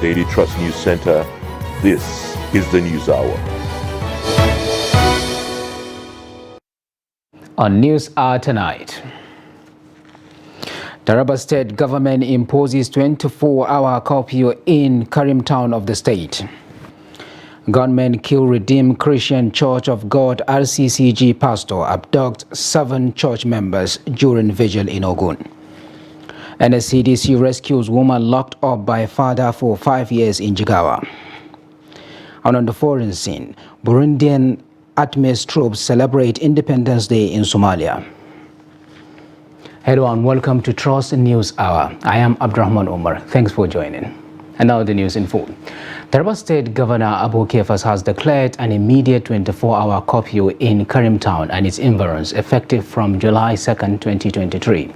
Daily Trust News Center, this is the News Hour. On News Hour tonight, Taraba State government imposes 24-hour curfew in Karim town of the state. Gunmen kill Redeemed Christian Church of God RCCG pastor, abduct 7 church members during vigil in Ogun. NSCDC rescues woman locked up by father for 5 years in Jigawa. And on the foreign scene, Burundian ATMIS troops celebrate Independence Day in Somalia. Hello and welcome to Trust News Hour. I am Abdurrahman Omar. Thanks for joining. And now the news in full. Taraba State Governor Abu Kefas has declared an immediate 24-hour curfew in Karim town and its environs effective from July 2, 2023.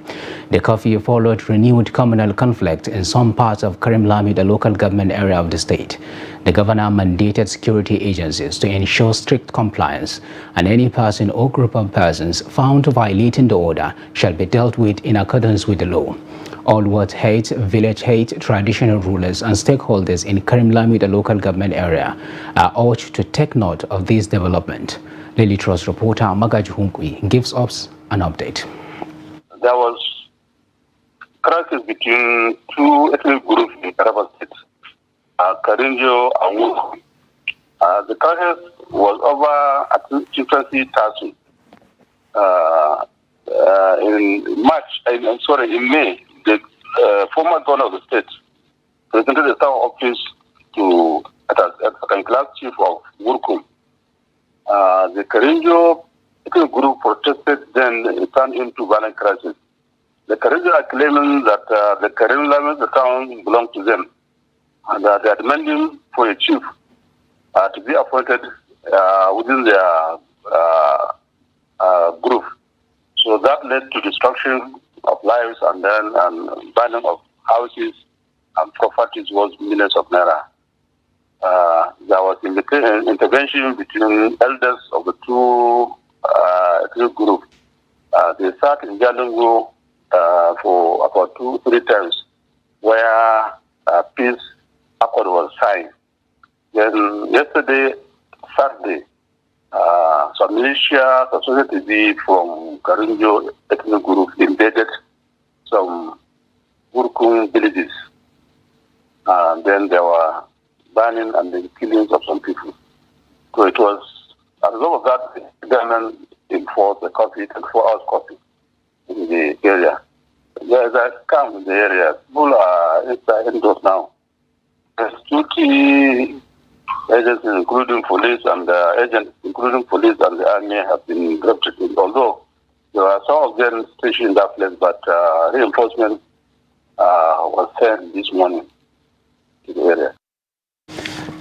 The curfew followed renewed communal conflict in some parts of Karim Lami, the local government area of the state. The governor mandated security agencies to ensure strict compliance, and any person or group of persons found violating the order shall be dealt with in accordance with the law. All ward hate, village hate, traditional rulers and stakeholders in Karim Lami, the local government area, are urged to take note of this development. Daily Trust reporter Magaj Hunkwi gives us an update. There was crisis between two ethnic groups in Taraba State, Karinjo and Wurkum. The crisis was over at Chieftaincy Tasu. In May, the former governor of the state presented the town office to as second-class chief of Wurkum. The Karinjo group protested, then it turned into violent crisis. The Karinjo are claiming that the Karim Lami, the town, belongs to them, and they are demanding for a chief to be appointed within their group. So that led to destruction of lives and then burning of houses and properties worth millions of naira. There was intervention between elders of the two groups. They sat in Jalingo for about 2-3 times, where peace accord was signed. Then yesterday, Saturday, some militia, society from Karinjo ethnic group invaded some Wurkum villages. Then there were burning and the killings of some people. So it was, as a result of that, the government enforced a 24 hours curfew in the area. There is a camp in the area. People are indoors now. There's 2 key agencies, including police and the army, have been drafted in. Although there are some of them stationed in that place, but reinforcement was sent this morning to the area.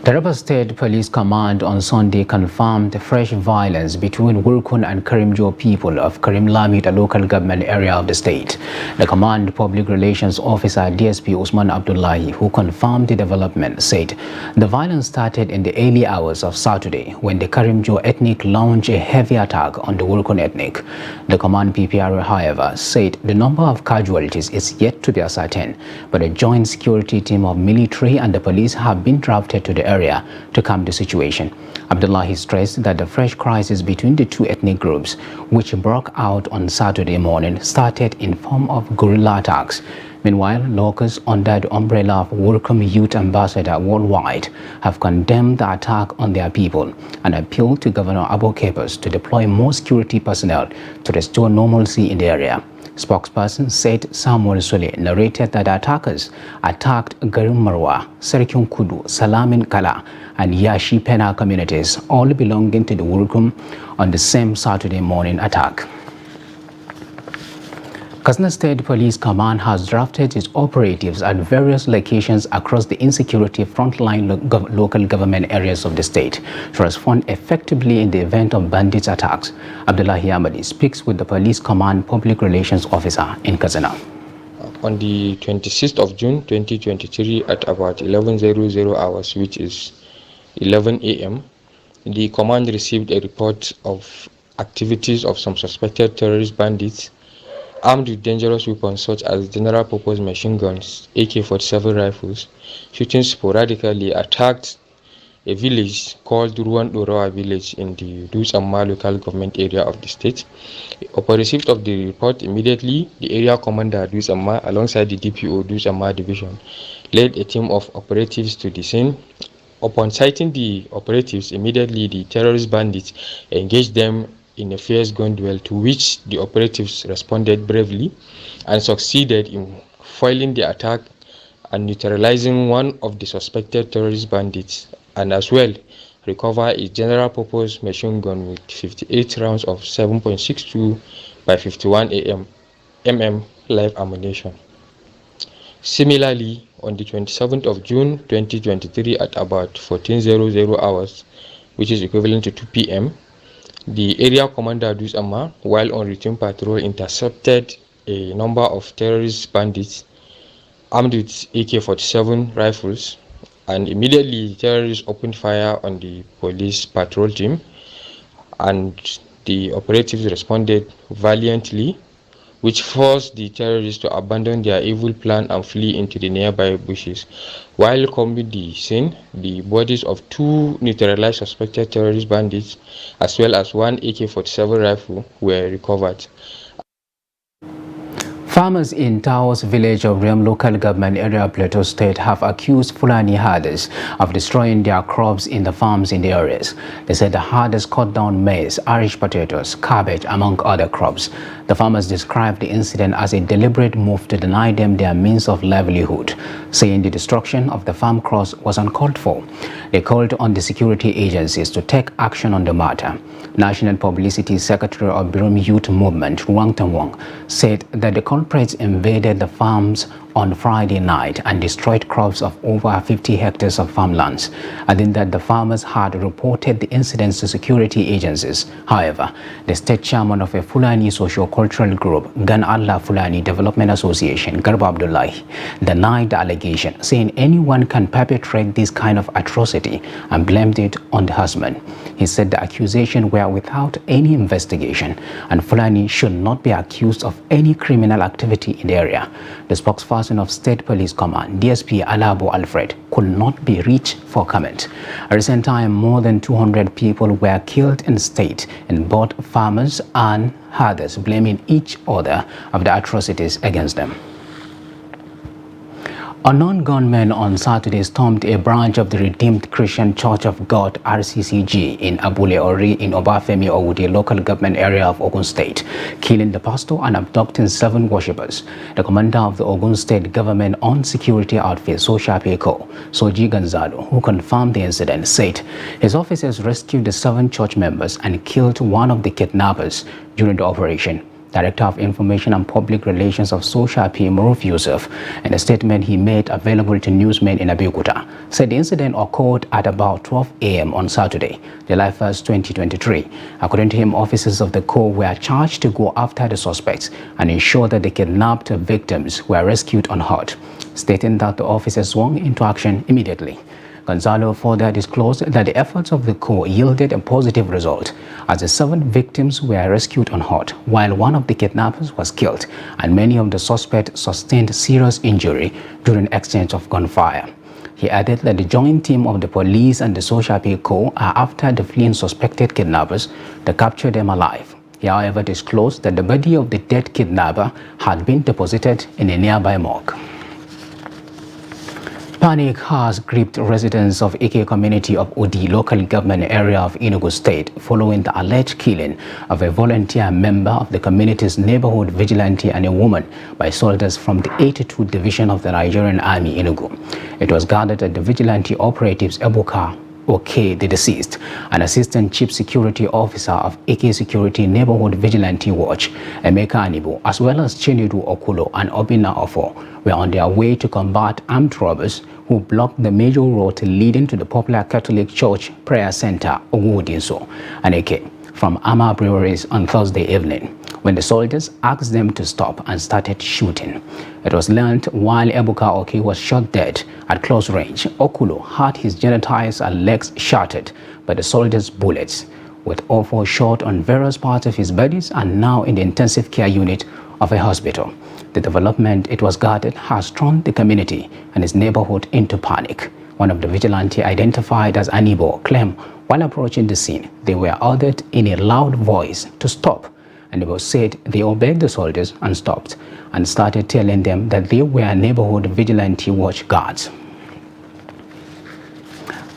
Taraba State Police Command on Sunday confirmed fresh violence between Wurkum and Karimjo people of Karim Lami, the local government area of the state. The Command Public Relations Officer DSP Usman Abdullahi, who confirmed the development, said the violence started in the early hours of Saturday when the Karimjo ethnic launched a heavy attack on the Wurkum ethnic. The Command PPR, however, said the number of casualties is yet to be ascertained, but a joint security team of military and the police have been drafted to the area to calm the situation. Abdullahi stressed that the fresh crisis between the two ethnic groups, which broke out on Saturday morning, started in form of guerrilla attacks. Meanwhile, locals under the umbrella of Wurkum Youth Ambassador Worldwide have condemned the attack on their people and appealed to Governor Abu Kefas to deploy more security personnel to restore normalcy in the area. Spokesperson said Samuel Sule narrated that attackers attacked Garim Marwa, Serikun Kudu, Salamin Kala, and Yashi Pena communities, all belonging to the Wurkum, on the same Saturday morning attack. Katsina State Police Command has drafted its operatives at various locations across the insecurity frontline local government areas of the state to respond effectively in the event of bandits attacks. Abdullahi Ahmadi speaks with the Police Command Public Relations Officer in Katsina. On the 26th of June 2023 at about 11:00 hours, which is 11 a.m., the command received a report of activities of some suspected terrorist bandits armed with dangerous weapons such as general purpose machine guns, AK-47 rifles, shooting sporadically, attacked a village called Ruwan Dorawa village in the Dutsamma local government area of the state. Upon receipt of the report, immediately the area commander Dutsamma alongside the DPO Dutsamma division led a team of operatives to the scene. Upon sighting the operatives, immediately the terrorist bandits engaged them in a fierce gun duel, to which the operatives responded bravely and succeeded in foiling the attack and neutralizing one of the suspected terrorist bandits, and as well recover a general purpose machine gun with 58 rounds of 7.62 by 51 mm live ammunition. Similarly, on the 27th of June 2023 at about 14:00 hours, which is equivalent to 2 p.m., the area commander Dutsamma, while on routine patrol, intercepted a number of terrorist bandits armed with AK-47 rifles, and immediately the terrorists opened fire on the police patrol team, and the operatives responded valiantly, which forced the terrorists to abandon their evil plan and flee into the nearby bushes. While combing the scene, the bodies of 2 neutralized suspected terrorist bandits as well as 1 AK-47 rifle were recovered. Farmers in Taos village of Rem local government area of Plateau State have accused Fulani herders of destroying their crops in the farms in the areas. They said the herders cut down maize, Irish potatoes, cabbage, among other crops. The farmers described the incident as a deliberate move to deny them their means of livelihood, saying the destruction of the farm crops was uncalled for. They called on the security agencies to take action on the matter. National Publicity Secretary of Birom Youth Movement, Ruang Tangwang, said that the culprits invaded the farms on Friday night and destroyed crops of over 50 hectares of farmlands, adding that the farmers had reported the incidents to security agencies. However, the state chairman of a Fulani socio-cultural group, Gan Allah Fulani Development Association, Garba Abdullahi, denied the allegation, saying anyone can perpetrate this kind of atrocity and blamed it on the herdsmen. He said the accusations were without any investigation and Fulani should not be accused of any criminal activity in the area. The spokesperson of State Police Command, DSP Alabo Alfred, could not be reached for comment. At the same time, more than 200 people were killed in the state, and both farmers and herders blaming each other of the atrocities against them. Unknown gunmen on Saturday stormed a branch of the Redeemed Christian Church of God RCCG in Abule Ori in Obafemi Owude local government area of Ogun State, killing the pastor and abducting 7 worshippers. The commander of the Ogun State government-owned security outfit, Soshape-Co, Soji Gonzalo, who confirmed the incident, said his officers rescued the 7 church members and killed one of the kidnappers during the operation. Director of Information and Public Relations of Soshape, Maruf Yusuf, in a statement he made available to newsmen in Abeokuta, said the incident occurred at about 12 a.m. on Saturday, July 1, 2023. According to him, officers of the Corps were charged to go after the suspects and ensure that the kidnapped victims were rescued unhurt, stating that the officers swung into action immediately. Gonzalo further disclosed that the efforts of the Corps yielded a positive result, as the 7 victims were rescued unhurt, while one of the kidnappers was killed, and many of the suspects sustained serious injury during exchange of gunfire. He added that the joint team of the police and the Soshape-Co are after the fleeing suspected kidnappers to capture them alive. He, however, disclosed that the body of the dead kidnapper had been deposited in a nearby morgue. Panic has gripped residents of Ike community of Odi local government area of Enugu State following the alleged killing of a volunteer member of the community's neighborhood vigilante and a woman by soldiers from the 82 Division of the Nigerian Army, Enugu. It was gathered that the vigilante operatives Ebuka Oke, the deceased, an assistant chief security officer of Ike Security Neighborhood Vigilante Watch, Emeka Anibu, as well as Chinedu Okulo and Obina Ofo, were on their way to combat armed robbers who blocked the major road leading to the popular Catholic Church Prayer Center, Ogudinso, and Ike, from Ama breweries on Thursday evening, when the soldiers asked them to stop and started shooting. It was learned while Ebuka Oke was shot dead at close range, Okulo had his genitals and legs shattered by the soldiers' bullets, with Ofo shot on various parts of his bodies and now in the intensive care unit of a hospital. The development, it was guarded, has thrown the community and its neighborhood into panic. One of the vigilantes, identified as Anibo, claimed while approaching the scene, they were ordered in a loud voice to stop. Anibo said they obeyed the soldiers and stopped and started telling them that they were neighborhood vigilante watch guards.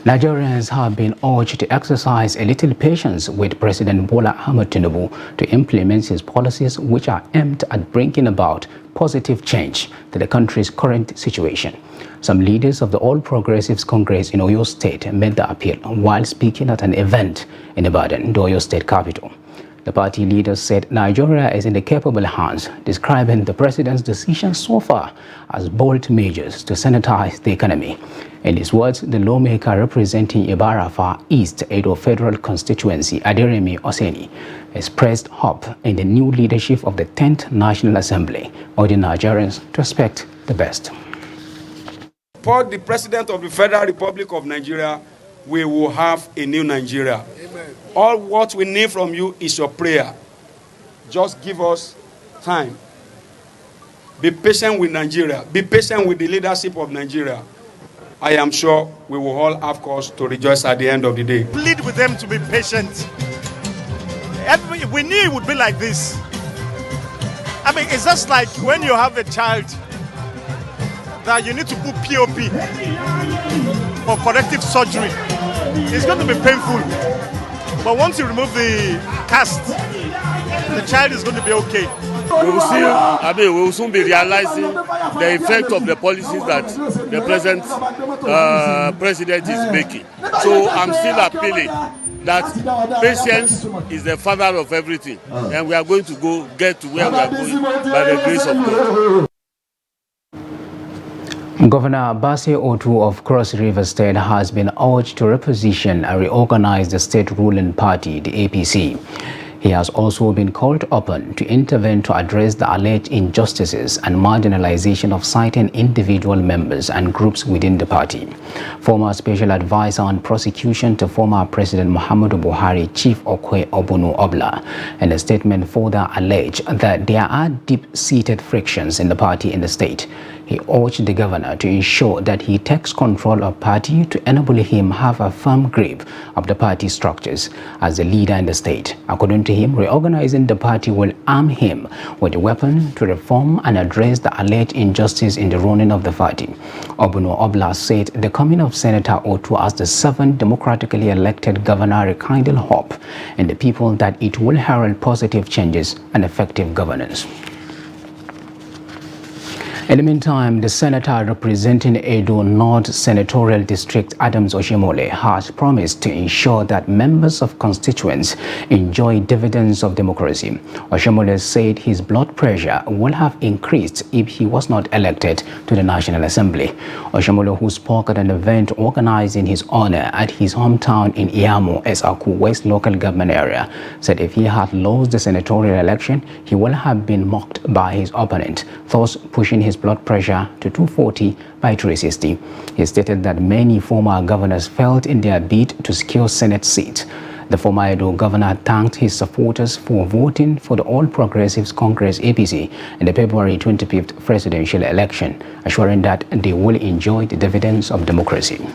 Nigerians have been urged to exercise a little patience with President Bola Ahmed Tinubu to implement his policies which are aimed at bringing about positive change to the country's current situation. Some leaders of the All Progressives Congress in Oyo State made the appeal while speaking at an event in Ibadan, the Oyo State capital. The party leaders said Nigeria is in the capable hands, describing the president's decision so far as bold measures to sanitize the economy. In his words, the lawmaker representing Ibara Far East Edo Federal Constituency, Aderemi Oseni, expressed hope in the new leadership of the 10th National Assembly, urging Nigerians to expect the best. For the President of the Federal Republic of Nigeria, we will have a new Nigeria. Amen. All what we need from you is your prayer. Just give us time. Be patient with Nigeria. Be patient with the leadership of Nigeria. I am sure we will all have cause to rejoice at the end of the day. Plead with them to be patient. We knew it would be like this. I mean, it's just like when you have a child that you need to put POP for corrective surgery. It's going to be painful. But once you remove the cast, the child is going to be okay. We will soon be realizing the effect of the policies that the present president is making. So I'm still appealing that patience is the father of everything, and we are going to get to where we are going by the grace of God. Governor Bassey Otu of Cross River State has been urged to reposition and reorganize the state ruling party, the APC. He has also been called upon to intervene to address the alleged injustices and marginalization of certain individual members and groups within the party. Former Special Advisor on Prosecution to former President Muhammadu Buhari, Chief Okwe Obunu Obla, in a statement further alleged that there are deep-seated frictions in the party in the state. He urged the governor to ensure that he takes control of party to enable him have a firm grip of the party structures as the leader in the state. According to him, reorganizing the party will arm him with a weapon to reform and address the alleged injustice in the running of the party. Obunu Obla said the coming of Senator Otu as the 7th democratically elected governor rekindled hope in the people that it will herald positive changes and effective governance. In the meantime, the senator representing Edo North Senatorial District, Adams Oshimole, has promised to ensure that members of constituents enjoy dividends of democracy. Oshimole said his blood pressure will have increased if he was not elected to the National Assembly. Oshimole, who spoke at an event organized in his honor at his hometown in Iamo, Esaku West local government area, said if he had lost the senatorial election, he will have been mocked by his opponent, thus pushing his blood pressure to 240 by 360. He stated that many former governors failed in their bid to secure Senate seats. The former Edo governor thanked his supporters for voting for the All Progressives Congress APC in the February 25th presidential election, assuring that they will enjoy the dividends of democracy.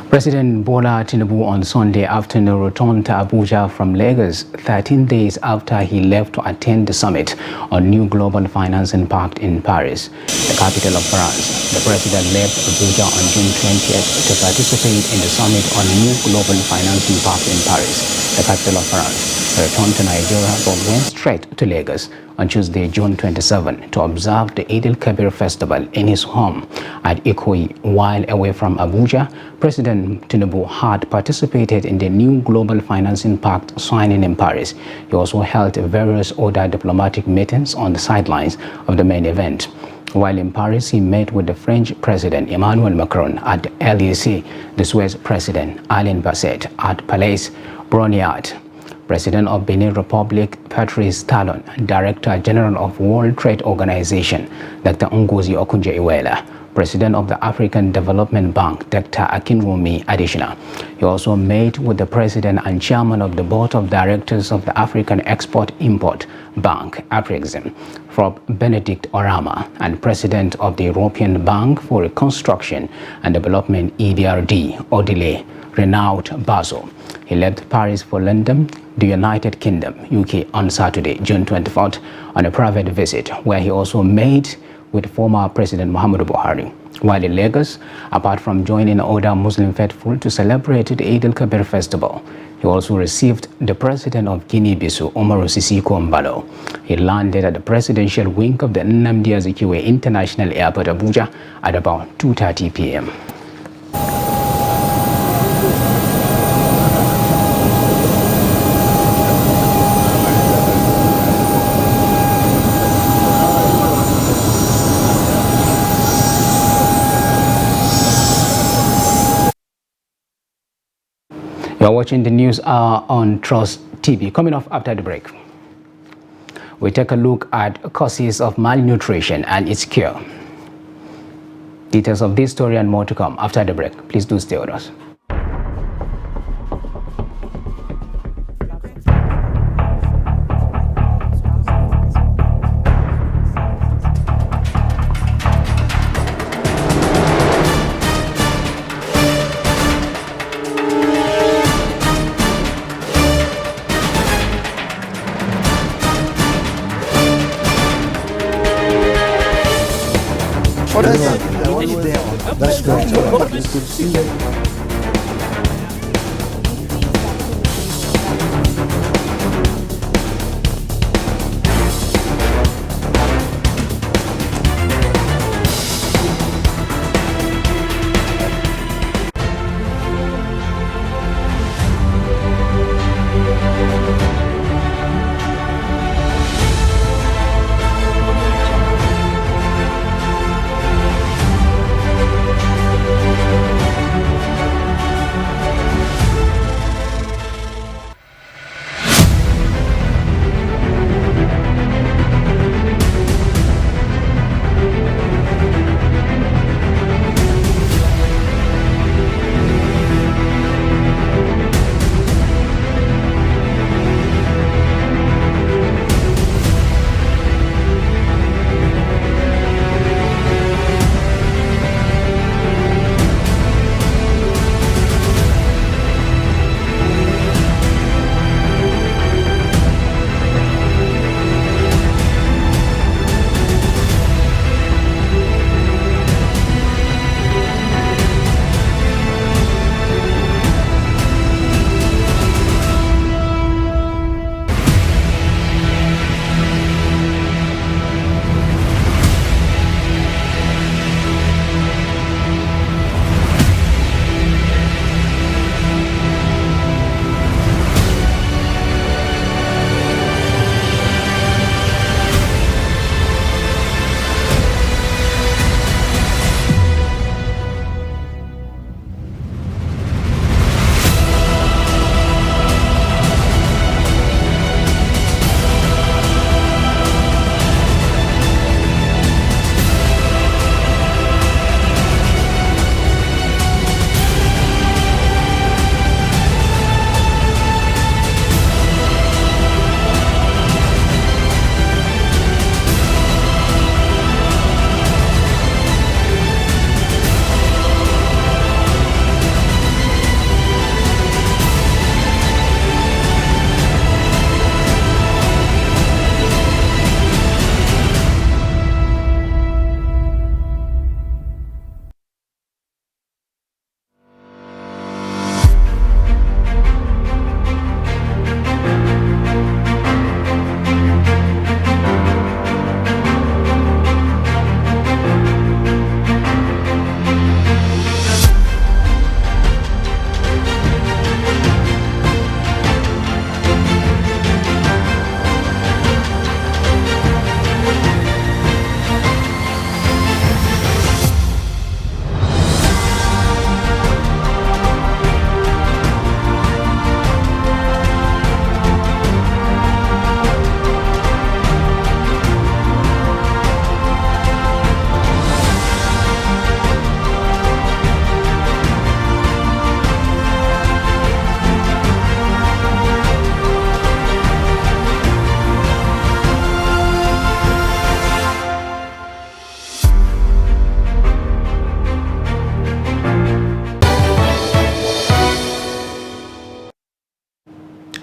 President Bola Tinubu on Sunday afternoon returned to Abuja from Lagos 13 days after he left to attend the summit on New Global Financing Pact in Paris, the capital of France. The president left Abuja on June 20th to participate in the summit on New Global Financing Pact in Paris, the capital of France. He returned to Nigeria but went straight to Lagos on Tuesday, June 27, to observe the Eid al-Kabir festival in his home at Ikoyi. While away from Abuja, President Tinubu had participated in the New Global Financing Pact signing in Paris. He also held various other diplomatic meetings on the sidelines of the main event. While in Paris, he met with the French President Emmanuel Macron at the LEC, the Swiss President Alain Berset at Palais Brongniart, President of Benin Republic Patrice Talon, Director General of World Trade Organization Dr. Ngozi Okonjo-Iweala, President of the African Development Bank, Dr. Akinwumi Adesina. He also met with the President and Chairman of the Board of Directors of the African Export-Import Bank, Afrexim, Prof. Benedict Orama, and President of the European Bank for Reconstruction and Development, EBRD, Odile Renaud Bazo. He left Paris for London, the United Kingdom, UK, on Saturday, June 24th, on a private visit, where he also met with former President Muhammadu Buhari. While in Lagos, apart from joining other Muslim faithful to celebrate the Eid al-Kabir festival, he also received the President of Guinea-Bissau, Umaru Sissoco Embalo. He landed at the presidential wing of the Nnamdi Azikiwe International Airport, Abuja, at about 2:30 p.m. You are watching the news on Trust TV. Coming off after the break, we take a look at causes of malnutrition and its cure. Details of this story and more to come after the break. Please do stay with us. That's great. It's good to see you.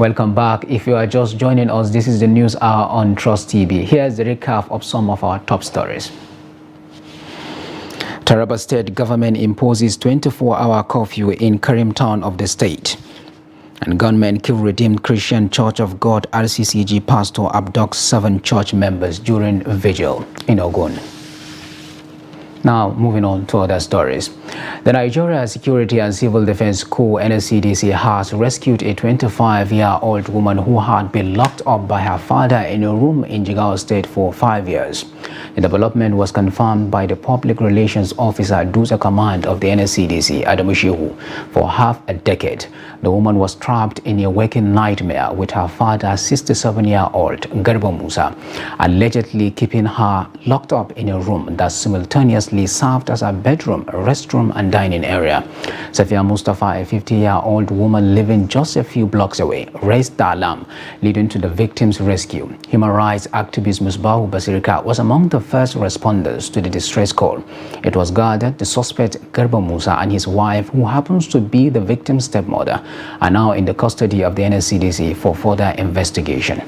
Welcome back. If you are just joining us, this is the News Hour on Trust TV. Here's the recap of some of our top stories. Taraba State government imposes 24-hour curfew in Karim town of the state. And gunmen kill Redeemed Christian Church of God RCCG pastor abducts 7 church members during vigil in Ogun. Now, moving on to other stories. The Nigeria Security and Civil Defense Corps NSCDC has rescued a 25-year-old woman who had been locked up by her father in a room in Jigawa State for 5 years. The development was confirmed by the Public Relations Officer Dusa Command of the NSCDC, Adamu Shehu. For half a decade, the woman was trapped in a waking nightmare with her father, 67-year-old Garba Musa, allegedly keeping her locked up in a room that simultaneously served as a bedroom, restroom, and dining area. Safia Mustafa, a 50-year-old woman living just a few blocks away, raised the alarm, leading to the victim's rescue. Human rights activist Musbahu Basirika was among the first responders to the distress call. It was gathered the suspect Garba Musa and his wife, who happens to be the victim's stepmother, are now in the custody of the NSCDC for further investigation.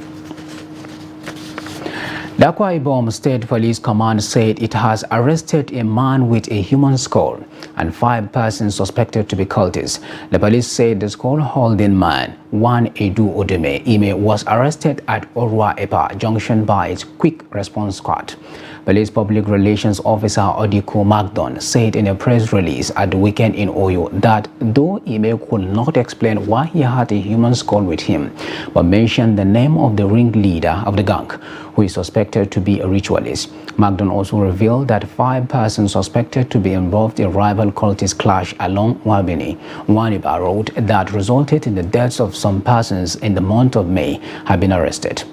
The Akwa Ibom State Police Command said it has arrested a man with a human skull and 5 persons suspected to be cultists. The police said the skull-holding man, Wan Edu Odeme Ime, was arrested at Orwa Epa Junction by its Quick Response Squad. Police Public Relations Officer Odiko Magdon said in a press release at the weekend in Oyo that though Ime could not explain why he had a human skull with him, but mentioned the name of the ringleader of the gang, who is suspected to be a ritualist. Magdon also revealed that 5 persons suspected to be involved in rival cultist clash along Waniba Road that resulted in the deaths of some persons in the month of May have been arrested.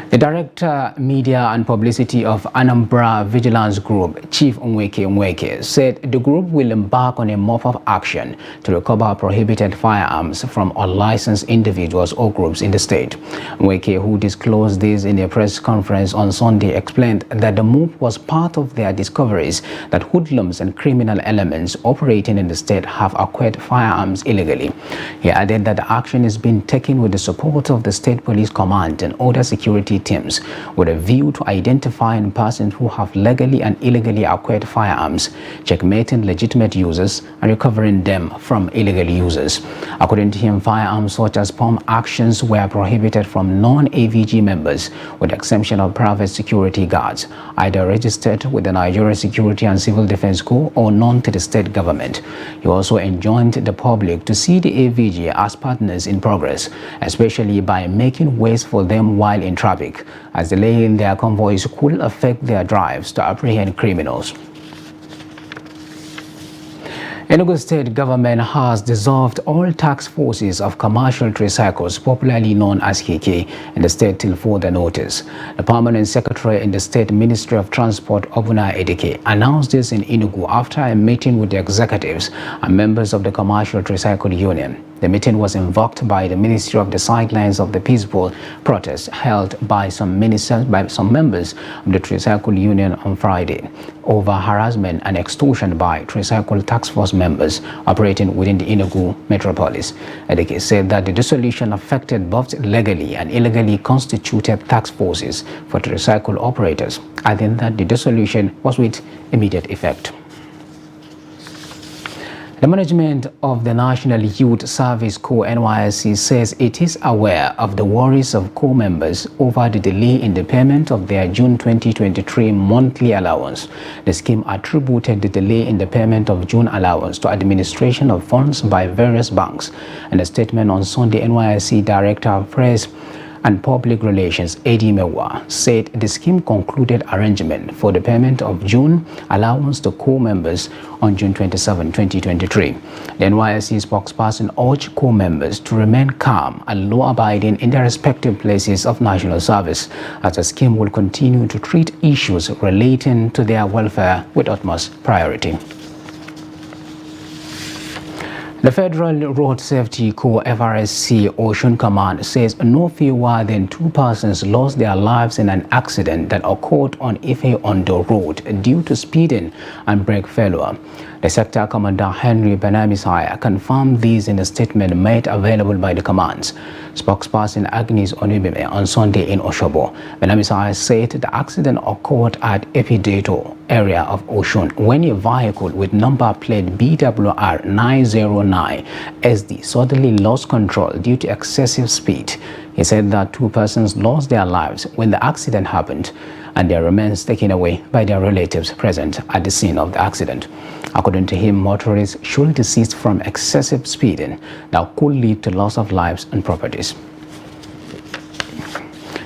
The Director, Media and Publicity of Anambra Vigilance Group, Chief Nweke, said the group will embark on a mop-up action to recover prohibited firearms from unlicensed individuals or groups in the state. Nweke, who disclosed this in a press conference on Sunday, explained that the move was part of their discoveries that hoodlums and criminal elements operating in the state have acquired firearms illegally. He added that the action is being taken with the support of the State Police Command and other security teams with a view to identifying persons who have legally and illegally acquired firearms, checkmating legitimate users, and recovering them from illegal users. According to him, firearms such as pump actions were prohibited from non-AVG members, with the exception of private security guards, either registered with the Nigeria Security and Civil Defense Corps or known to the state government. He also enjoined the public to see the AVG as partners in progress, especially by making ways for them while in traffic, as delaying their convoys could affect their drives to apprehend criminals. Enugu State government has dissolved all task forces of commercial tricycles, popularly known as KK, in the state till further notice. The permanent secretary in the State Ministry of Transport, Obuna Edike, announced this in Enugu after a meeting with the executives and members of the Commercial Tricycle Union. The meeting was invoked by the Ministry of the sidelines of the peaceful protest held by some members of the Tricycle Union on Friday over harassment and extortion by Tricycle Task Force members operating within the Enugu metropolis. Edeke said that the dissolution affected both legally and illegally constituted task forces for tricycle operators, adding that the dissolution was with immediate effect. The management of the National Youth Service Corps NYSC says it is aware of the worries of Corps members over the delay in the payment of their June 2023 monthly allowance. The scheme attributed the delay in the payment of June allowance to administration of funds by various banks. In a statement on Sunday, NYSC Director of Press and Public Relations, Eddie Mewa, said the scheme concluded arrangement for the payment of June allowance to Corps members on June 27, 2023. The NYSC spokesperson urged Corps members to remain calm and law-abiding in their respective places of national service, as the scheme will continue to treat issues relating to their welfare with utmost priority. The Federal Road Safety Corps FRSC Ocean Command says no fewer than 2 persons lost their lives in an accident that occurred on Ife Ondo Road due to speeding and brake failure. The sector commander Henry Benamisaya confirmed these in a statement made available by the commands. Spokesperson Agnes Onubime on Sunday in Oshobo. Benamisaya said the accident occurred at Epidato area of Oshun when a vehicle with number plate BWR 909 SD suddenly lost control due to excessive speed. He said that 2 persons lost their lives when the accident happened and their remains taken away by their relatives present at the scene of the accident. According to him, motorists should desist from excessive speeding that could lead to loss of lives and properties.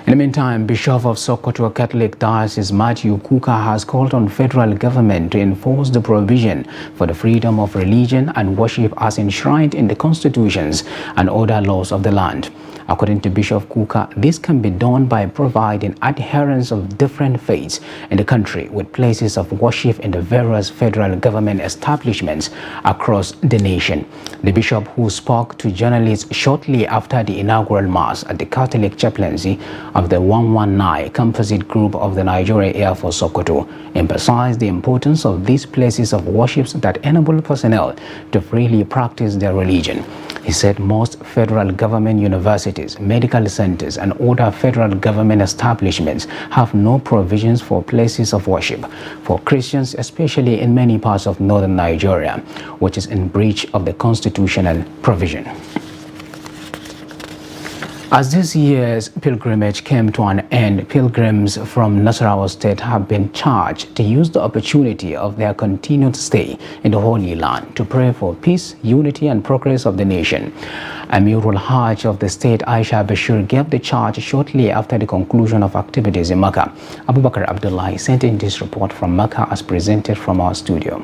In the meantime, Bishop of Sokoto Catholic Diocese Matthew Kuka has called on federal government to enforce the provision for the freedom of religion and worship as enshrined in the constitutions and other laws of the land. According to Bishop Kuka, this can be done by providing adherents of different faiths in the country with places of worship in the various federal government establishments across the nation. The bishop, who spoke to journalists shortly after the inaugural mass at the Catholic chaplaincy of the 119 Composite Group of the Nigeria Air Force Sokoto, emphasized the importance of these places of worship that enable personnel to freely practice their religion. He said most federal government universities, medical centers, and other federal government establishments have no provisions for places of worship for Christians, especially in many parts of northern Nigeria, which is in breach of the constitutional provision. As this year's pilgrimage came to an end, pilgrims from Nasarawa State have been charged to use the opportunity of their continued stay in the Holy Land to pray for peace, unity, and progress of the nation. Amirul Hajj of the state, Aisha Bashir, gave the charge shortly after the conclusion of activities in Makkah. Abubakar Abdullahi sent in this report from Makkah as presented from our studio.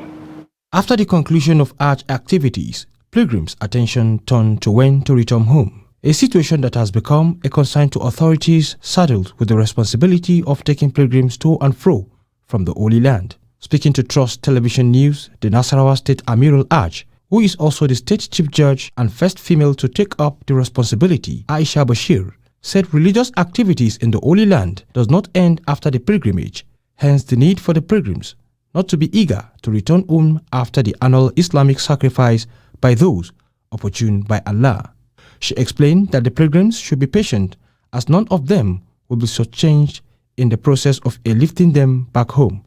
After the conclusion of Hajj activities, pilgrims' attention turned to when to return home. A situation that has become a concern to authorities saddled with the responsibility of taking pilgrims to and fro from the Holy Land. Speaking to Trust Television News, the Nasarawa State Amirul Hajj, who is also the state chief judge and first female to take up the responsibility, Aisha Bashir, said religious activities in the Holy Land does not end after the pilgrimage, hence the need for the pilgrims not to be eager to return home after the annual Islamic sacrifice by those opportune by Allah. She explained that the pilgrims should be patient as none of them will be shortchanged in the process of airlifting them back home.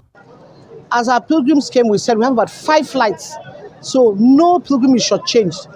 As our pilgrims came, we said we have about 5 flights, so no pilgrim is shortchanged.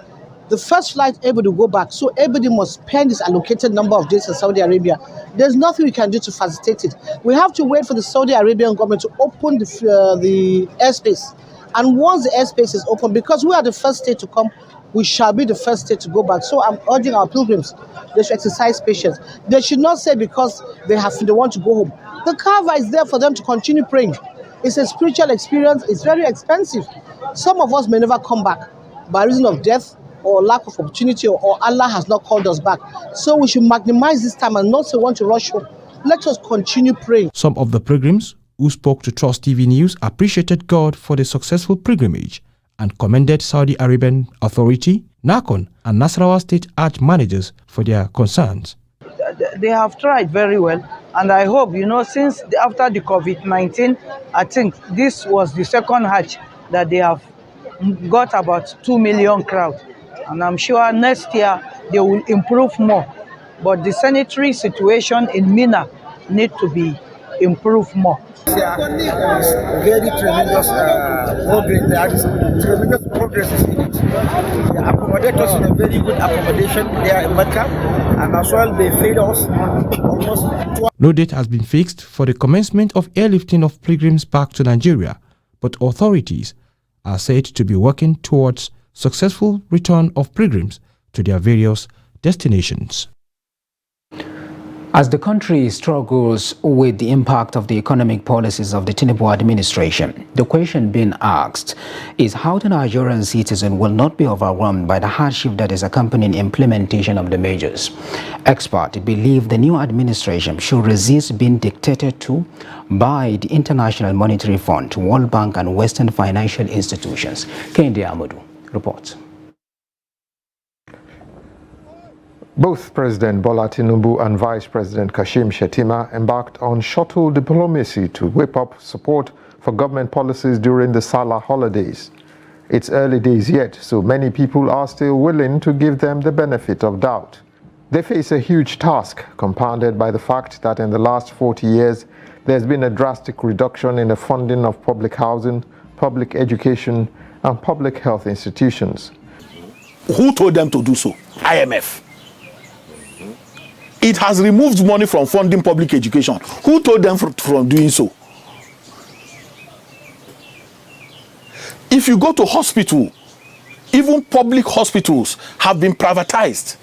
The first flight able to go back, so everybody must spend this allocated number of days in Saudi Arabia. There's nothing we can do to facilitate it. We have to wait for the Saudi Arabian government to open the airspace. And once the airspace is open, because we are the first state to come, we shall be the first state to go back. So I'm urging our pilgrims, they should exercise patience. They should not say because they want to go home. The Kaaba is there for them to continue praying. It's a spiritual experience. It's very expensive. Some of us may never come back by reason of death or lack of opportunity, or Allah has not called us back. So we should maximize this time and not say want to rush home. Let us continue praying. Some of the pilgrims who spoke to Trust TV News appreciated God for the successful pilgrimage and commended Saudi Arabian Authority, NACON, and Nasarawa State Hajj managers for their concerns. They have tried very well, and I hope, since after the COVID-19, I think this was the second Hajj that they have got about 2 million crowd, and I'm sure next year they will improve more. But the sanitary situation in Mina need to be improved more. Very tremendous progress. There is tremendous progress in it. They accommodate us in a very good accommodation there in Mecca, and as well they feed us almost. No date has been fixed for the commencement of airlifting of pilgrims back to Nigeria, but authorities are said to be working towards successful return of pilgrims to their various destinations. As the country struggles with the impact of the economic policies of the Tinubu administration, the question being asked is how the Nigerian citizen will not be overwhelmed by the hardship that is accompanying implementation of the measures. Experts believe the new administration should resist being dictated to by the International Monetary Fund, World Bank, and Western financial institutions. Kende Amadou reports. Both President Bola Tinubu and Vice President Kashim Shettima embarked on shuttle diplomacy to whip up support for government policies during the Salah holidays. It's early days yet, so many people are still willing to give them the benefit of doubt. They face a huge task, compounded by the fact that in the last 40 years, there's been a drastic reduction in the funding of public housing, public education, and public health institutions. Who told them to do so? IMF. It has removed money from funding public education. Who told them from doing so? If you go to hospital, even public hospitals have been privatized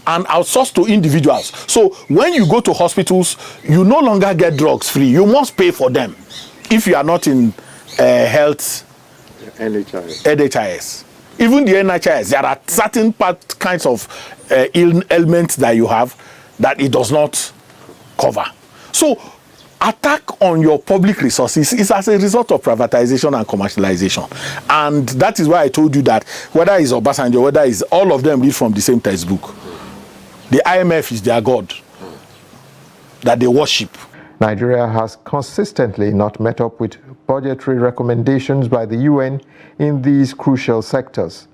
and outsourced to individuals. So when you go to hospitals, you no longer get drugs free. You must pay for them if you are not in health NHIS. Even the NHIS, there are certain kinds of ailments that you have that it does not cover. So attack on your public resources is as a result of privatization and commercialization. And that is why I told you that whether it's Obasanjo, whether it's all of them read from the same textbook. The IMF is their God that they worship. Nigeria has consistently not met up with budgetary recommendations by the UN in these crucial sectors.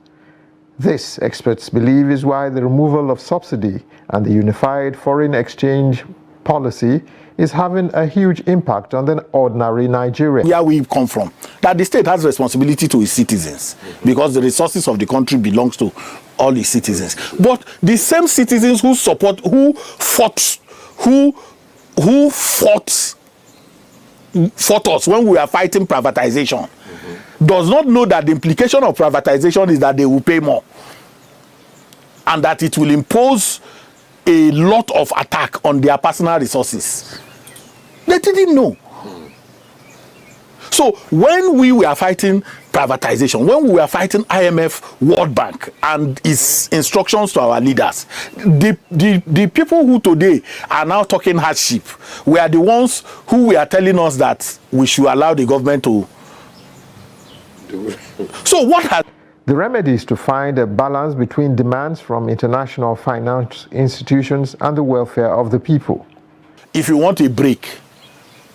This, experts believe, is why the removal of subsidy and the unified foreign exchange policy is having a huge impact on the ordinary Nigerian. Where we come from, that the state has responsibility to its citizens because the resources of the country belongs to all its citizens. But the same citizens who fought us when we were fighting privatization does not know that the implication of privatization is that they will pay more and that it will impose a lot of attack on their personal resources. They didn't know. So when we were fighting privatization, when we were fighting IMF, World Bank, and its instructions to our leaders, the people who today are now talking hardship were the ones who were telling us that we should allow the government to do it. So what has... The remedy is to find a balance between demands from international finance institutions and the welfare of the people. If you want a break,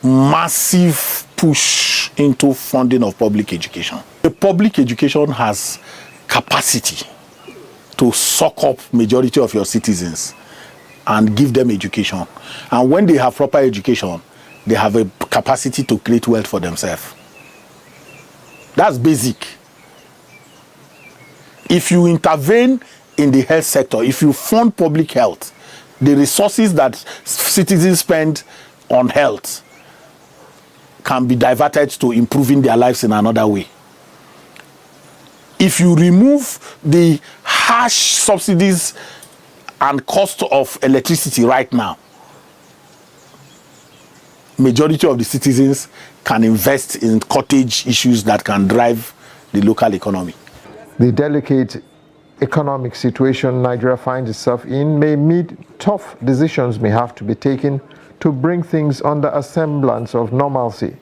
massive push into funding of public education. The public education has capacity to suck up majority of your citizens and give them education. And when they have proper education, they have a capacity to create wealth for themselves. That's basic. If you intervene in the health sector, if you fund public health, the resources that citizens spend on health can be diverted to improving their lives in another way. If you remove the harsh subsidies and cost of electricity right now, majority of the citizens can invest in cottage issues that can drive the local economy. The delicate economic situation Nigeria finds itself in may mean tough decisions may have to be taken to bring things under a semblance of normalcy.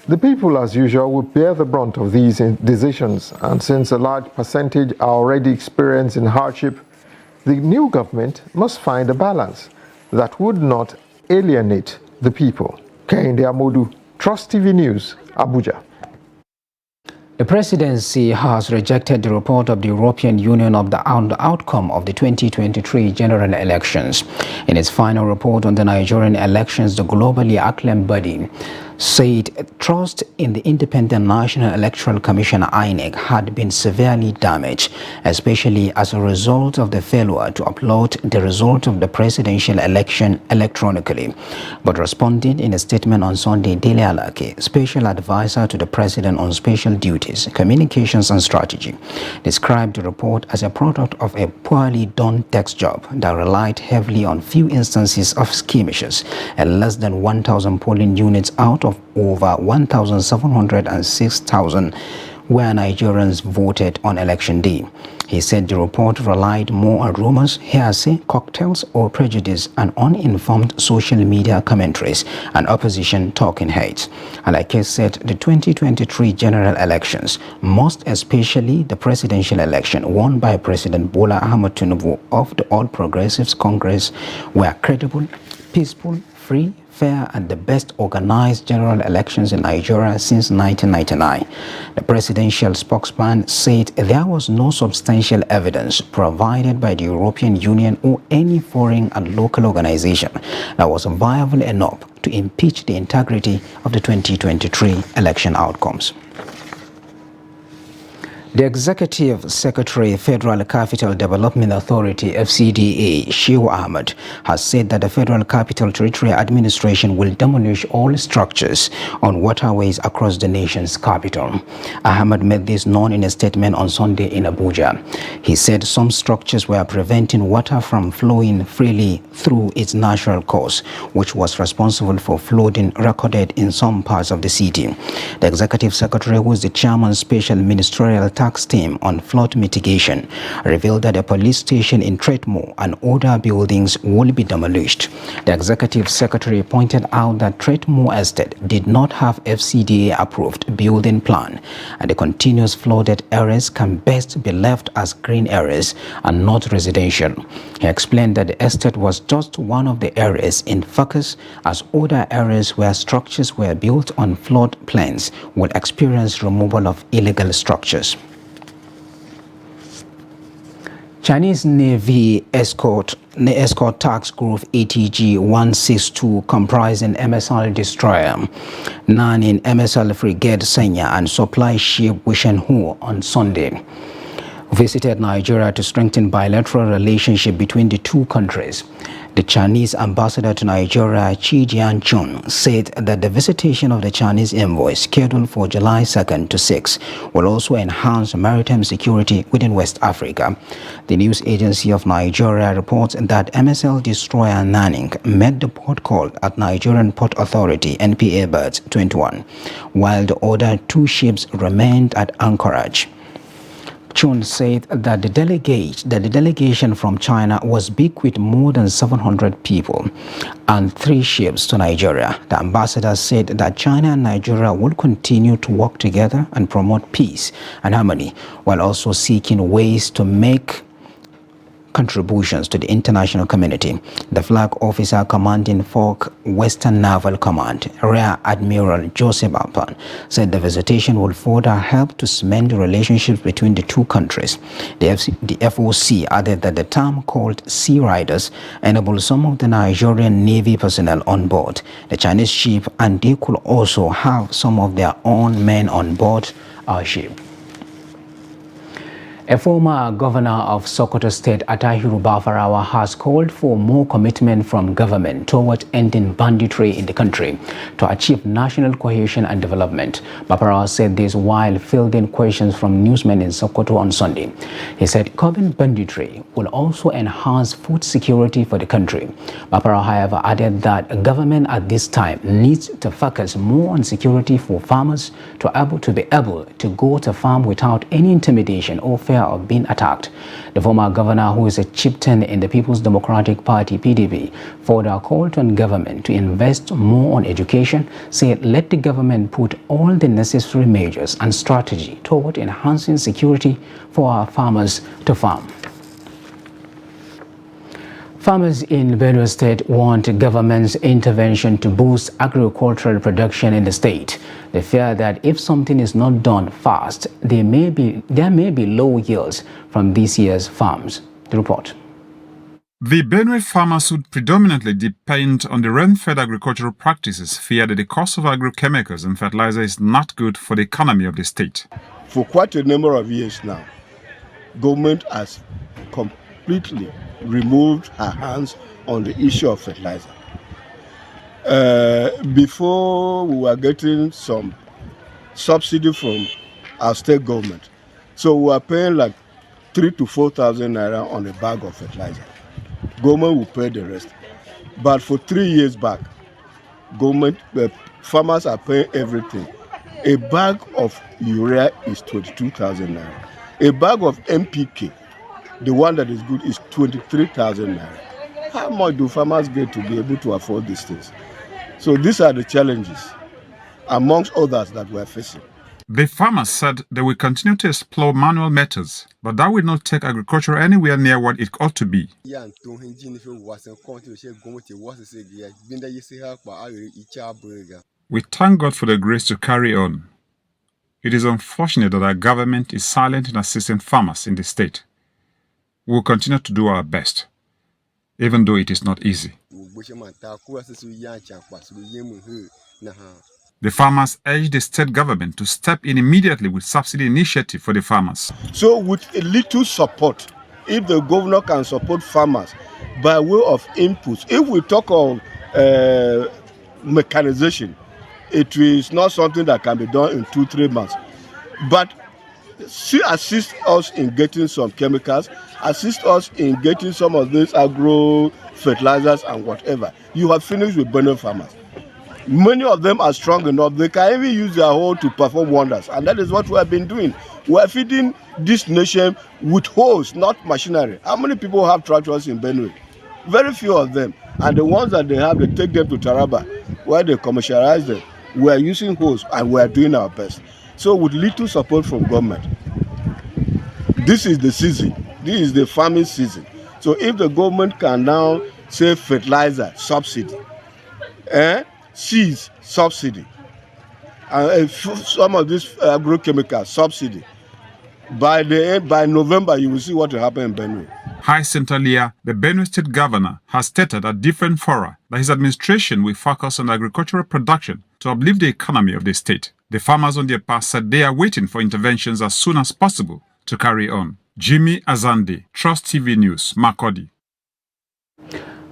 The people, as usual, will bear the brunt of these decisions, and since a large percentage are already experiencing hardship, the new government must find a balance that would not alienate the people. Kehinde Amodu, Trust TV News, Abuja. The presidency has rejected the report of the European Union on the outcome of the 2023 general elections. In its final report on the Nigerian elections, the globally acclaimed body said trust in the Independent National Electoral Commission (INEC) had been severely damaged, especially as a result of the failure to upload the result of the presidential election electronically. But responding in a statement on Sunday, Dele Alake, Special Advisor to the President on Special Duties, Communications and Strategy, described the report as a product of a poorly done text job that relied heavily on few instances of skirmishes and less than 1,000 polling units out of over 1,706,000 where Nigerians voted on election day. He said the report relied more on rumors, hearsay, cocktails or prejudice and uninformed social media commentaries and opposition talking heads. Alake said the 2023 general elections, most especially the presidential election won by President Bola Ahmed Tinubu of the All Progressives Congress, were credible, peaceful, free, fair and the best organized general elections in Nigeria since 1999. The presidential spokesman said there was no substantial evidence provided by the European Union or any foreign and local organization that was viable enough to impeach the integrity of the 2023 election outcomes. The Executive Secretary, Federal Capital Development Authority, FCDA, Shehu Ahmed, has said that the Federal Capital Territory Administration will demolish all structures on waterways across the nation's capital. Ahmed made this known in a statement on Sunday in Abuja. He said some structures were preventing water from flowing freely through its natural course, which was responsible for flooding recorded in some parts of the city. The Executive Secretary, who is the Chairman Special Ministerial Tax Team on Flood Mitigation, revealed that a police station in Tretmo and other buildings will be demolished. The Executive Secretary pointed out that Tretmo Estate did not have FCDA-approved building plan, and the continuous flooded areas can best be left as green areas and not residential. He explained that the estate was just one of the areas in focus, as other areas where structures were built on flood plains will experience removal of illegal structures. Chinese Navy escort task group ATG-162, comprising MSL destroyer Nanning, MSL frigate Senya, and supply ship Wishenhu on Sunday visited Nigeria to strengthen bilateral relationship between the two countries. The Chinese ambassador to Nigeria, Chi Jianchun, said that the visitation of the Chinese envoy, scheduled for July 2nd to 6, will also enhance maritime security within West Africa. The news agency of Nigeria reports that MSL destroyer Nanning met the port call at Nigerian Port Authority NPA berth 21, while the other two ships remained at anchorage. Chun said that the delegation from China was big, with more than 700 people and 3 ships to Nigeria. The ambassador said that China and Nigeria will continue to work together and promote peace and harmony, while also seeking ways to make contributions to the international community. The flag officer commanding Fork Western Naval Command, Rear Admiral Joseph Alpan, said the visitation will further help to cement the relationships between the two countries. The FOC added that the term called Sea Riders enabled some of the Nigerian Navy personnel on board the Chinese ship, and they could also have some of their own men on board our ship. A former governor of Sokoto State, Atahiru Bafarawa, has called for more commitment from government toward ending banditry in the country to achieve national cohesion and development. Bafarawa said this while fielding questions from newsmen in Sokoto on Sunday. He said curbing banditry will also enhance food security for the country. Bafarawa, however, added that government at this time needs to focus more on security for farmers to be able to go to farm without any intimidation or fear of being attacked. The former governor, who is a chieftain in the People's Democratic Party (PDP), further called on government to invest more on education, said let the government put all the necessary measures and strategy toward enhancing security for our farmers to farm. Farmers in Benue State want government's intervention to boost agricultural production in the state. They fear that if something is not done fast, there may be low yields from this year's farms. The report. The Benue farmers who predominantly depend on the rain-fed agricultural practices fear that the cost of agrochemicals and fertilizer is not good for the economy of the state. For quite a number of years now, government has completely removed her hands on the issue of fertilizer. Before, we were getting some subsidy from our state government, so we were paying like 3,000 to 4,000 naira on a bag of fertilizer. Government will pay the rest. But for 3 years back, farmers are paying everything. A bag of urea is 22,000 naira. A bag of NPK, the one that is good, is 23,000 naira. How much do farmers get to be able to afford these things? So these are the challenges, amongst others, that we're facing. The farmers said they will continue to explore manual methods, but that will not take agriculture anywhere near what it ought to be. We thank God for the grace to carry on. It is unfortunate that our government is silent in assisting farmers in the state. We will continue to do our best, even though it is not easy. The farmers urge the state government to step in immediately with subsidy initiative for the farmers. So with a little support, if the governor can support farmers by way of inputs, if we talk of mechanization, it is not something that can be done in 2-3 months. But assist us in getting some chemicals, assist us in getting some of these agro fertilizers and whatever. You have finished with Benue farmers. Many of them are strong enough, they can even use their hoe to perform wonders. And that is what we have been doing. We are feeding this nation with hoes, not machinery. How many people have tractors in Benue? Very few of them. And the ones that they have, they take them to Taraba, where they commercialize them. We are using hoes and we are doing our best. So with little support from government, this is the season. This is the farming season. So if the government can now say fertilizer subsidy, seeds subsidy, and some of these agrochemicals subsidy, by November you will see what will happen in Benue. Hyacinth Alia, the Benue State Governor, has stated at different fora that his administration will focus on agricultural production to uplift the economy of the state. The farmers on their part said they are waiting for interventions as soon as possible to carry on. Jimmy Azande, Trust TV News, Makurdi.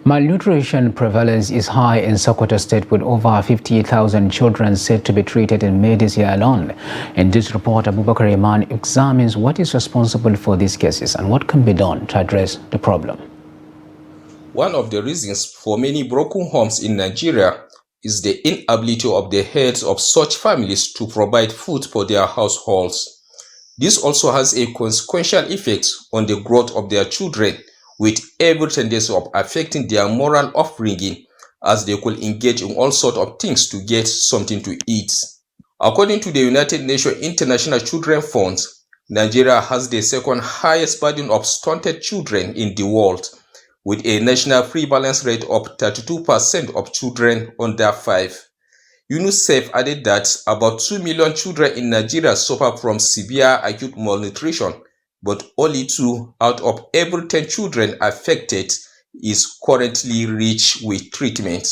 Malnutrition prevalence is high in Sokoto State, with over 58,000 children said to be treated in May this year alone. In this report, Abubakar Iman examines what is responsible for these cases and what can be done to address the problem. One of the reasons for many broken homes in Nigeria is the inability of the heads of such families to provide food for their households. This also has a consequential effect on the growth of their children, with every tendency of affecting their moral upbringing, as they could engage in all sorts of things to get something to eat. According to the United Nations International Children Fund, Nigeria has the second highest burden of stunted children in the world, with a national prevalence rate of 32% of children under 5. UNICEF added that about 2 million children in Nigeria suffer from severe acute malnutrition, but only 2 out of every 10 children affected is currently rich with treatment.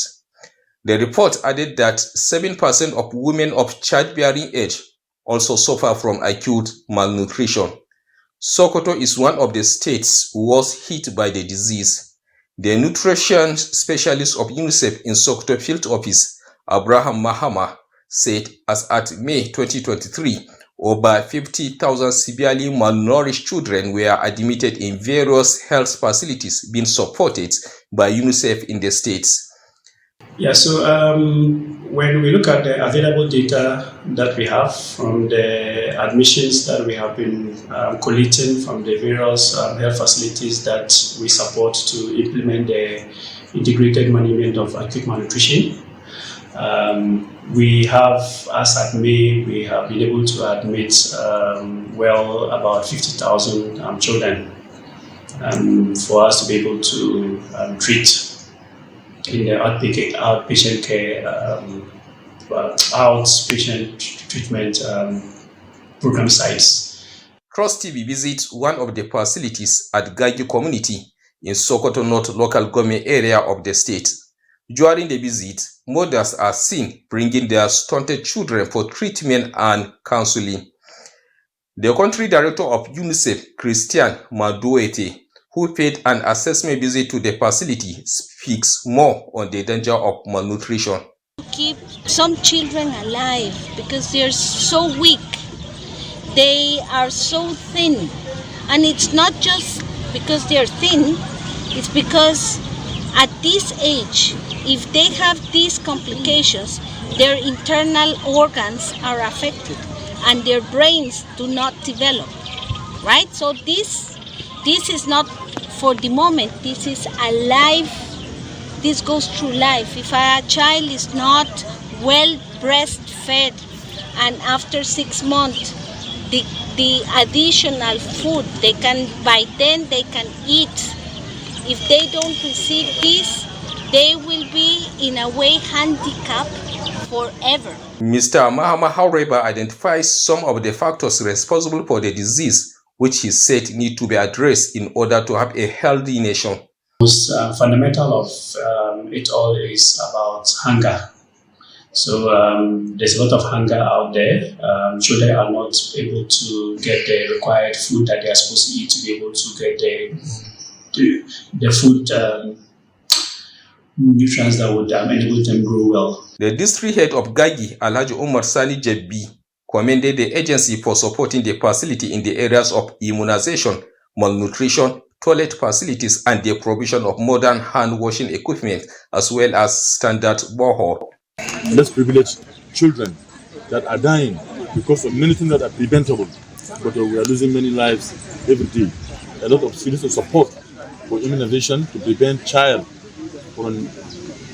The report added that 7% of women of childbearing age also suffer from acute malnutrition. Sokoto is one of the states worst hit by the disease. The nutrition specialist of UNICEF in Sokoto Field Office, Abraham Mahama, said as at May 2023, over 50,000 severely malnourished children were admitted in various health facilities being supported by UNICEF in the states. Yeah, so when we look at the available data that we have from the admissions that we have been collecting from the various health facilities that we support to implement the integrated management of acute malnutrition, we have, as at May, we have been able to admit about 50,000 children for us to be able to treat in the outpatient care, outpatient treatment program sites. Trust TV visits one of the facilities at Gagi community in Sokoto North local government area of the state. During the visit, mothers are seen bringing their stunted children for treatment and counseling. The country director of UNICEF, Christian Maduete, who paid an assessment visit to the facility, speaks more on the danger of malnutrition. Keep some children alive because they're so weak. They are so thin. And it's not just because they're thin, it's because at this age, if they have these complications, their internal organs are affected and their brains do not develop, right? So this is not for the moment, this is a life, this goes through life. If a child is not well breastfed and after 6 months, the additional food by then they can eat. If they don't receive this, they will be in a way handicapped forever. Mr. Mahama, however, identifies some of the factors responsible for the disease, which he said need to be addressed in order to have a healthy nation. Most fundamental of it all is about hunger. So there's a lot of hunger out there. Children are not able to get the required food that they are supposed to eat to be able to get the food nutrients that would enable them grow well. The district head of Gagi, Alhaji Umar Sani Jebbi, commended the agency for supporting the facility in the areas of immunization, malnutrition, toilet facilities, and the provision of modern hand-washing equipment, as well as standard borehole. Less privileged children that are dying because of many things that are preventable, but we are losing many lives every day. A lot of serious support for immunization to prevent child from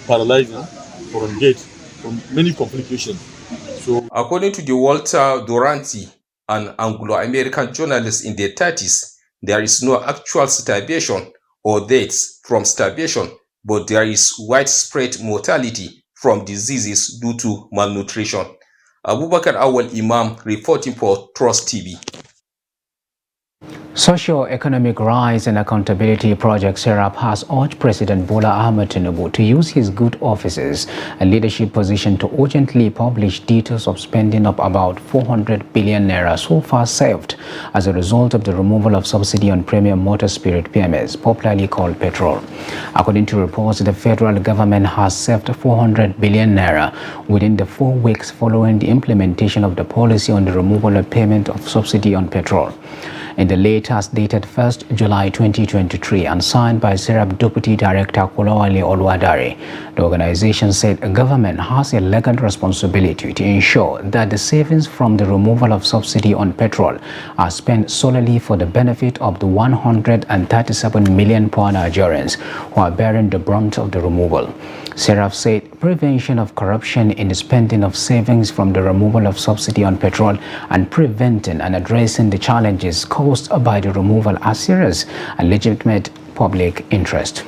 paralyzing, from death, from many complications. So, according to the Walter Duranty, an Anglo-American journalist in the 30s, there is no actual starvation or deaths from starvation, but there is widespread mortality from diseases due to malnutrition. Abubakar Awal Imam reporting for Trust TV. Socio-Economic Rights and Accountability Project SERAP has urged President Bola Ahmed Tinubu to use his good offices and leadership position to urgently publish details of spending of about 400 billion naira so far saved as a result of the removal of subsidy on premium motor spirit PMS, popularly called petrol. According to reports, the federal government has saved 400 billion naira within the 4 weeks following the implementation of the policy on the removal of payment of subsidy on petrol. In the latest dated 1st July 2023 and signed by SERAP Deputy Director Kolawale Oluwadare, the organization said the government has a legal responsibility to ensure that the savings from the removal of subsidy on petrol are spent solely for the benefit of the 137 million poor Nigerians who are bearing the brunt of the removal. SERAP said prevention of corruption in the spending of savings from the removal of subsidy on petrol and preventing and addressing the challenges caused by the removal are serious and legitimate public interest.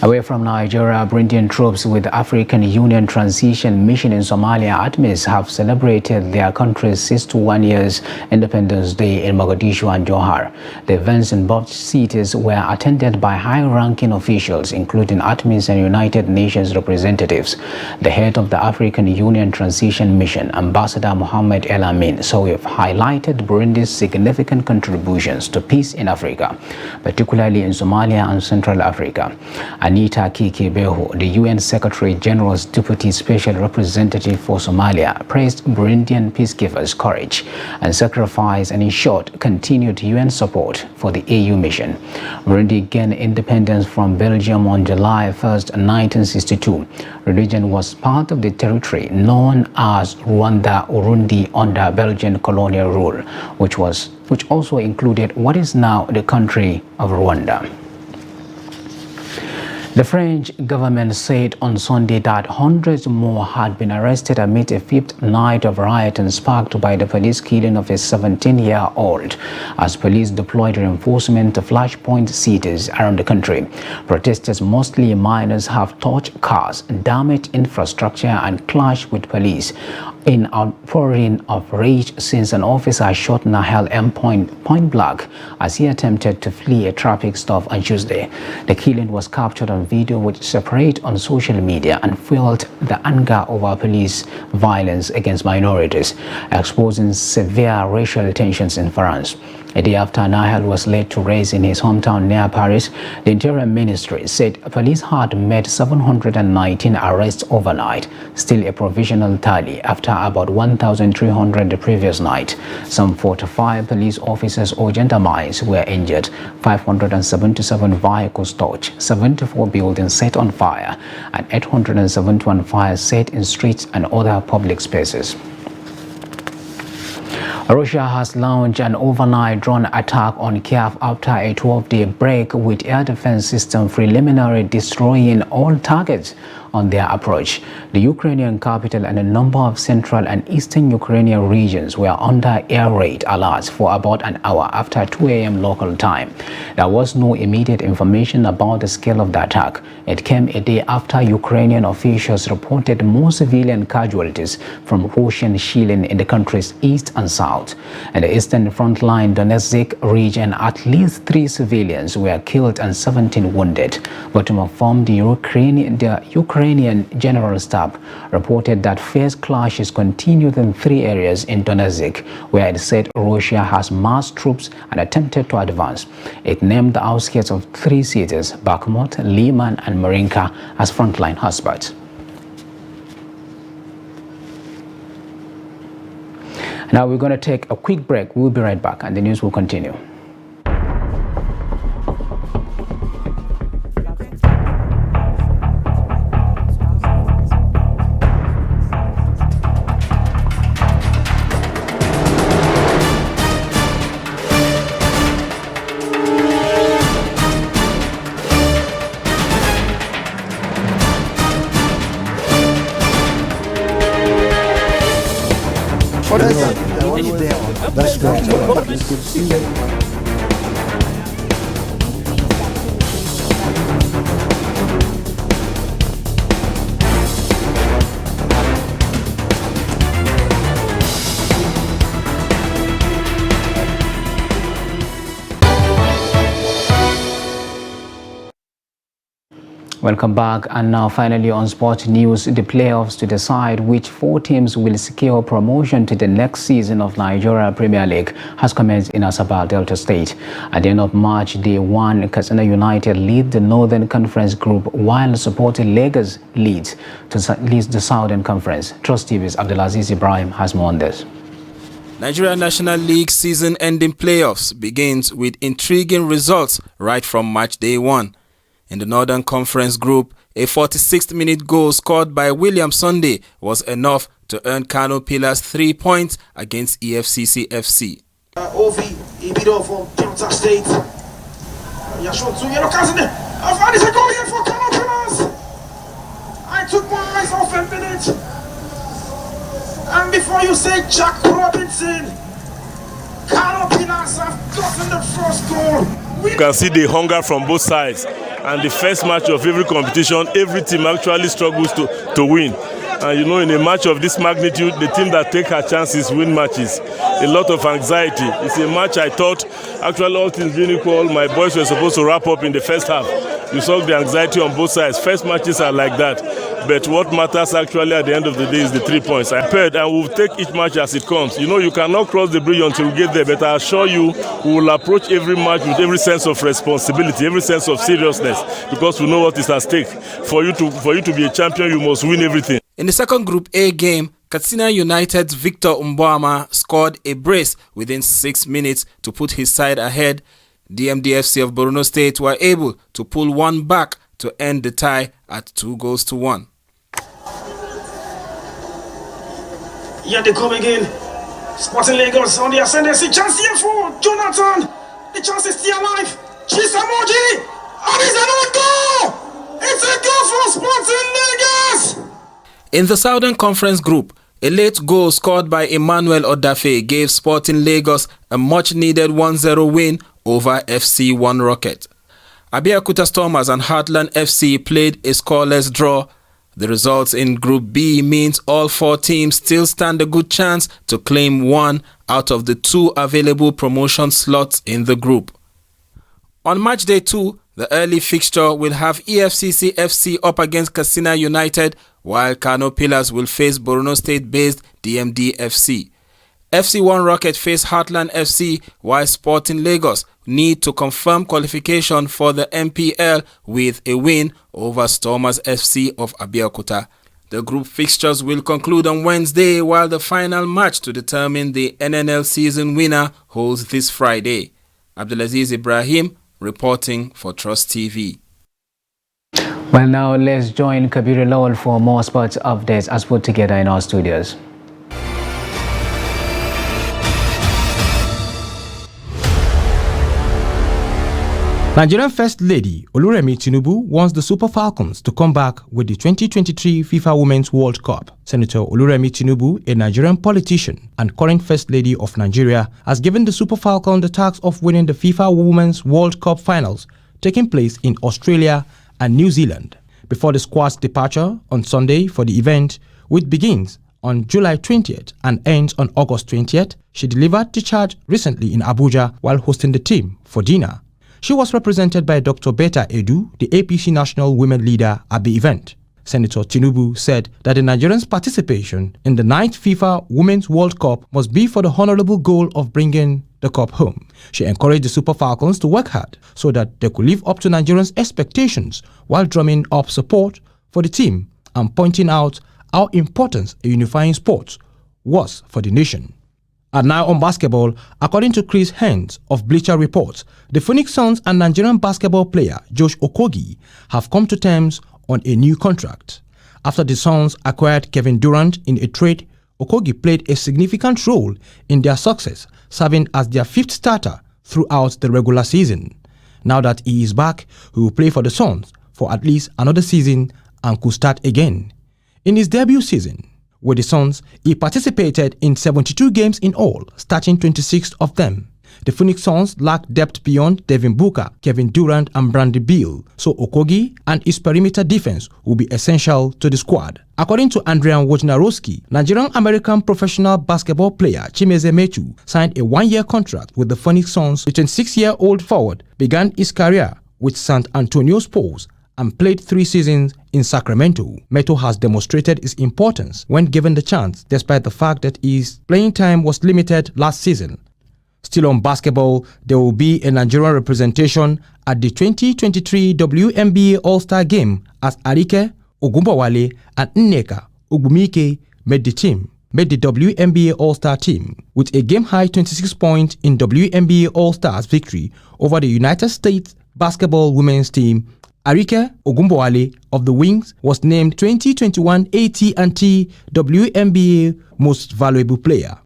Away from Nigeria, Burundian troops with the African Union Transition Mission in Somalia, ATMIS, have celebrated their country's 61 years Independence Day in Mogadishu and Johar. The events in both cities were attended by high-ranking officials, including ATMIS and United Nations representatives. The head of the African Union Transition Mission, Ambassador Mohamed El Amin Soif, highlighted Burundi's significant contributions to peace in Africa, particularly in Somalia and Central Africa. Anita Kiki-Beho, the UN Secretary General's Deputy Special Representative for Somalia, praised Burundian peacekeepers' courage and sacrifice and ensured continued UN support for the AU mission. Burundi gained independence from Belgium on July 1, 1962. The region was part of the territory known as Rwanda-Urundi under Belgian colonial rule, which also included what is now the country of Rwanda. The French government said on Sunday that hundreds more had been arrested amid a fifth night of rioting sparked by the police killing of a 17-year-old as police deployed reinforcement to flashpoint cities around the country. Protesters, mostly minors, have torched cars, damaged infrastructure and clashed with police in outpouring of rage since an officer shot Nahel M. point blank as he attempted to flee a traffic stop on Tuesday. The killing was captured on video which circulated on social media and fueled the anger over police violence against minorities, exposing severe racial tensions in France. A day after Nahel was laid to rest in his hometown near Paris, the Interior Ministry said police had made 719 arrests overnight, still a provisional tally after about 1,300 the previous night. Some 45 police officers or gendarmes were injured, 577 vehicles torched, 74 buildings set on fire, and 871 fires set in streets and other public spaces. Russia has launched an overnight drone attack on Kiev after a 12-day break with air defense system preliminarily destroying all targets on their approach. The Ukrainian capital and a number of central and eastern Ukrainian regions were under air raid alerts for about an hour after 2 a.m. local time. There was no immediate information about the scale of the attack. It came a day after Ukrainian officials reported more civilian casualties from Hussein Shilin in the country's east and south. In the eastern frontline Donetsk region, at least 3 civilians were killed and 17 wounded. But from the Ukrainian General Staff reported that fierce clashes continued in 3 areas in Donetsk, where it said Russia has massed troops and attempted to advance. It named the outskirts of 3 cities, Bakhmut, Liman, and Marinka, as frontline hotspots. Now we're going to take a quick break. We'll be right back and the news will continue. That's great. Welcome back, and now finally on Sport News, the playoffs to decide which 4 teams will secure promotion to the next season of Nigeria Premier League has commenced in Asaba, Delta State. At the end of March, Day 1, Katsina United lead the Northern Conference Group, while supporting Lagos leads the Southern Conference. Trust TV's Abdulaziz Ibrahim has more on this. Nigeria National League season-ending playoffs begins with intriguing results right from match day 1. In the Northern Conference Group, a 46th-minute goal scored by William Sunday was enough to earn Kano Pillars 3 points against EFCC FC. Ovi, Ibido from Delta State. You showed 2 yellow cards in there. I found this a goal here for Kano Pillars. I took my eyes off a minute. And before you say Jack Robinson, Kano Pillars have gotten the first goal. You can see the hunger from both sides. And the first match of every competition, every team actually struggles to win. And you know, in a match of this magnitude, the team that take her chances win matches. A lot of anxiety. It's a match I thought, actually all things being equal, my boys were supposed to wrap up in the first half. You saw the anxiety on both sides. First matches are like that. But what matters actually at the end of the day is the 3 points. I prepared and we'll take each match as it comes. You know, you cannot cross the bridge until we get there, but I assure you, we will approach every match with every sense of responsibility, every sense of seriousness, because we know what is at stake. For you to be a champion, you must win everything. In the second Group A game, Katsina United's Victor Mbwama scored a brace within 6 minutes to put his side ahead. DMDFC of Borno State were able to pull one back to end the tie at 2-1. Here they come again. Sporting Lagos on the ascendancy. Chance here for Jonathan. The chance is still alive. Chisamoji. And it's another goal. It's a goal for Sporting Lagos. In the Southern Conference Group, a late goal scored by Emmanuel Odafe gave Sporting Lagos a much-needed 1-0 win over FC One Rocket. Abeokuta Stormers and Heartland FC played a scoreless draw. The results in Group B means all 4 teams still stand a good chance to claim 1 out of the 2 available promotion slots in the group. On match day 2, the early fixture will have EFCC FC up against Katsina United, while Kano Pillars will face Borno State-based DMD FC. FC One Rocket face Heartland FC, while Sporting Lagos need to confirm qualification for the MPL with a win over Stormers FC of Abeokuta. The group fixtures will conclude on Wednesday, while the final match to determine the NNL season winner holds this Friday. Abdulaziz Ibrahim reporting for Trust TV. Well, now let's join Kabir Lawal for more sports updates as put together in our studios. Nigerian First Lady Oluremi Tinubu wants the Super Falcons to come back with the 2023 FIFA Women's World Cup. Senator Oluremi Tinubu, a Nigerian politician and current First Lady of Nigeria, has given the Super Falcons the task of winning the FIFA Women's World Cup finals taking place in Australia and New Zealand. Before the squad's departure on Sunday for the event, which begins on July 20th and ends on August 20th, she delivered the charge recently in Abuja while hosting the team for dinner. She was represented by Dr. Betta Edu, the APC national women leader at the event. Senator Tinubu said that the Nigerians' participation in the 9th FIFA Women's World Cup must be for the honorable goal of bringing the cup home. She encouraged the Super Falcons to work hard so that they could live up to Nigerians' expectations while drumming up support for the team and pointing out how important a unifying sport was for the nation. And now on basketball, according to Chris Hens of Bleacher Report, the Phoenix Suns and Nigerian basketball player Josh Okogie have come to terms on a new contract. After the Suns acquired Kevin Durant in a trade, Okogie played a significant role in their success, serving as their 5th starter throughout the regular season. Now that he is back, he will play for the Suns for at least another season and could start again. In his debut season with the Suns, he participated in 72 games in all, starting 26 of them. The Phoenix Suns lacked depth beyond Devin Booker, Kevin Durant and Bradley Beal, so Okogie and his perimeter defense will be essential to the squad. According to Adrian Wojnarowski, Nigerian-American professional basketball player Chimeze Mechu signed a 1-year contract with the Phoenix Suns. The 26-year-old forward began his career with San Antonio Spurs and played 3 seasons in Sacramento. Meto has demonstrated his importance when given the chance, despite the fact that his playing time was limited last season. Still on basketball, there will be a Nigerian representation at the 2023 WNBA All-Star Game as Arike Ogunbowale and Nneka Ogbumike made the WNBA All-Star team with a game-high 26 points in WNBA All-Stars victory over the United States basketball women's team. Arike Ogunbowale of the Wings was named 2021 AT&T WNBA Most Valuable Player.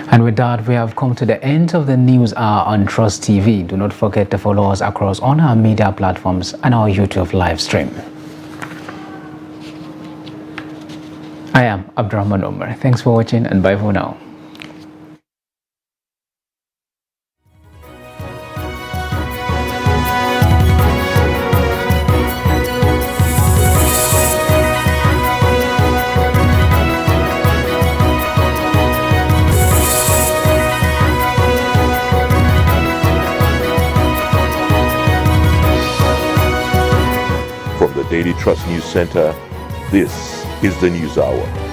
And with that, we have come to the end of the news hour on Trust TV. Do not forget to follow us across all our media platforms and our YouTube live stream. I am Abdurrahman Omar. Thanks for watching and bye for now. From the Daily Trust News Center, this is the News Hour.